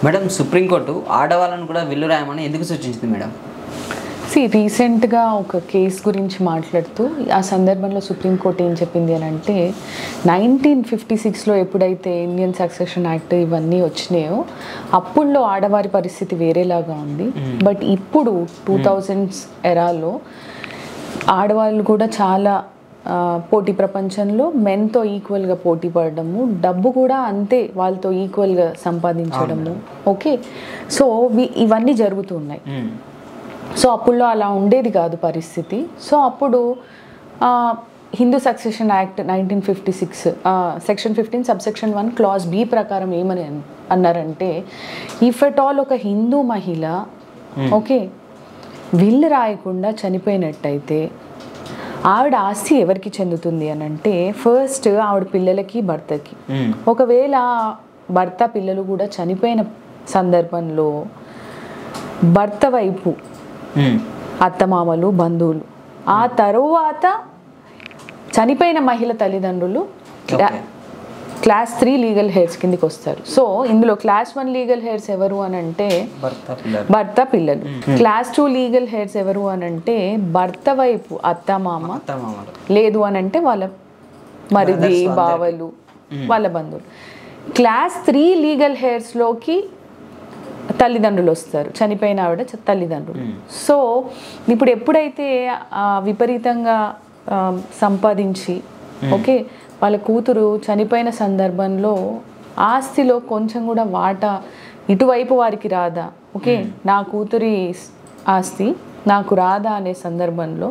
Madam supreme court ఆడవాళ్ళను కూడా విల్లు రాయమని ఎందుకు సూచించింది మేడం? రీసెంట్గా ఒక కేసు గురించి మాట్లాడుతూ ఆ సందర్భంలో సుప్రీంకోర్టు ఏం చెప్పింది అని అంటే 1956లో ఎప్పుడైతే ఇండియన్ సక్సెషన్ యాక్ట్ ఇవన్నీ వచ్చినాయో అప్పుల్లో ఆడవారి పరిస్థితి వేరేలాగా ఉంది. బట్ ఇప్పుడు 2000s ఎరాలో ఆడవాళ్ళు కూడా చాలా పోటీ ప్రపంచంలో మెన్తో ఈక్వల్గా పోటీ పడడము, డబ్బు కూడా అంతే వాళ్ళతో ఈక్వల్గా సంపాదించడము. ఓకే, సో ఇవన్నీ జరుగుతున్నాయి. సో అప్పుల్లో అలా ఉండేది కాదు పరిస్థితి. సో అప్పుడు Hindu succession act 1956 section 15 subsection 1 clause B ప్రకారం ఏమని అన్నారంటే, ఇఫ్ ఎట్ ఆల్ ఒక హిందూ మహిళ ఓకే విల్లు రాయకుండా చనిపోయినట్టయితే ఆవిడ ఆస్తి ఎవరికి చెందుతుంది అని అంటే, ఫస్ట్ ఆవిడ పిల్లలకి భర్తకి. ఒకవేళ భర్త పిల్లలు కూడా చనిపోయిన సందర్భంలో భర్త వైపు అత్తమామలు బంధువులు, ఆ తరువాత చనిపోయిన మహిళ తల్లిదండ్రులు క్లాస్ 3 లీగల్ హెయిర్స్ కిందకి వస్తారు. సో ఇందులో క్లాస్ 1 లీగల్ హెయిర్స్ ఎవరు అని అంటే భర్త పిల్లలు. క్లాస్ 2 లీగల్ హెయిర్స్ ఎవరు అని అంటే భర్త వైపు అత్తమామ, లేదు అని అంటే వాళ్ళ మరిది బావలు వాళ్ళ బంధువులు. క్లాస్ 3 లీగల్ హెయిర్స్లోకి తల్లిదండ్రులు వస్తారు, చనిపోయిన ఆవిడ తల్లిదండ్రులు. సో ఇప్పుడు ఎప్పుడైతే విపరీతంగా సంపాదించి ఓకే వాళ్ళ కూతురు చనిపోయిన సందర్భంలో ఆస్తిలో కొంచెం కూడా వాటా ఇటువైపు వారికి రాదా, ఓకే నా కూతురి ఆస్తి నాకు రాదా అనే సందర్భంలో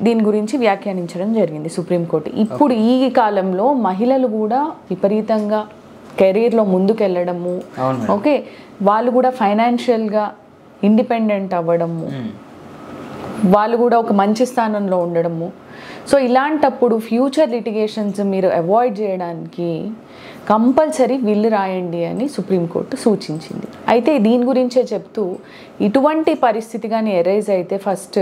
దీని గురించి వ్యాఖ్యానించడం జరిగింది సుప్రీంకోర్టు. ఇప్పుడు ఈ కాలంలో మహిళలు కూడా విపరీతంగా కెరీర్లో ముందుకెళ్ళడము, ఓకే వాళ్ళు కూడా ఫైనాన్షియల్గా ఇండిపెండెంట్ అవ్వడము, వాళ్ళు కూడా ఒక మంచి స్థానంలో ఉండడము. సో ఇలాంటప్పుడు ఫ్యూచర్ లిటిగేషన్స్ మీరు అవాయిడ్ చేయడానికి కంపల్సరీ విల్లు రాయండి అని సుప్రీంకోర్టు సూచించింది. అయితే దీని గురించే చెప్తూ, ఇటువంటి పరిస్థితి కానీ ఎరైజ్ అయితే ఫస్ట్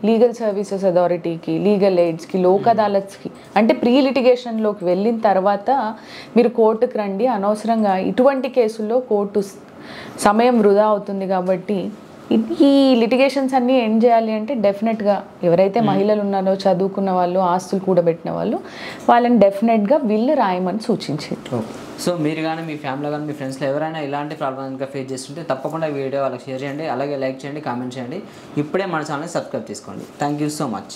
లీగల్ సర్వీసెస్ అథారిటీకి, లీగల్ ఎయిడ్స్కి, లోక్ అదాలత్స్కి, అంటే ప్రీ లిటిగేషన్లోకి వెళ్ళిన తర్వాత మీరు కోర్టుకు రండి. అనవసరంగా ఇటువంటి కేసుల్లో కోర్టు సమయం వృధా అవుతుంది. కాబట్టి ఈ లిటిగేషన్స్ అన్నీ ఎండ్ చేయాలి అంటే డెఫినెట్గా ఎవరైతే మహిళలు ఉన్నారో, చదువుకున్న వాళ్ళు, ఆస్తులు కూడబెట్టిన వాళ్ళు, వాళ్ళని డెఫినెట్గా విల్లు రాయమని సూచించింది. సో మీరు కానీ మీ ఫ్యామిలీ కానీ మీ ఫ్రెండ్స్లో ఎవరైనా ఇలాంటి ప్రాబ్లమ్ ఇంకా ఫేస్ చేస్తుంటే తప్పకుండా వీడియో వాళ్ళకి షేర్ చేయండి, అలాగే లైక్ చేయండి, కామెంట్ చేయండి. ఇప్పుడే మన ఛానల్ని సబ్స్క్రైబ్ చేసుకోండి. Thank you so much.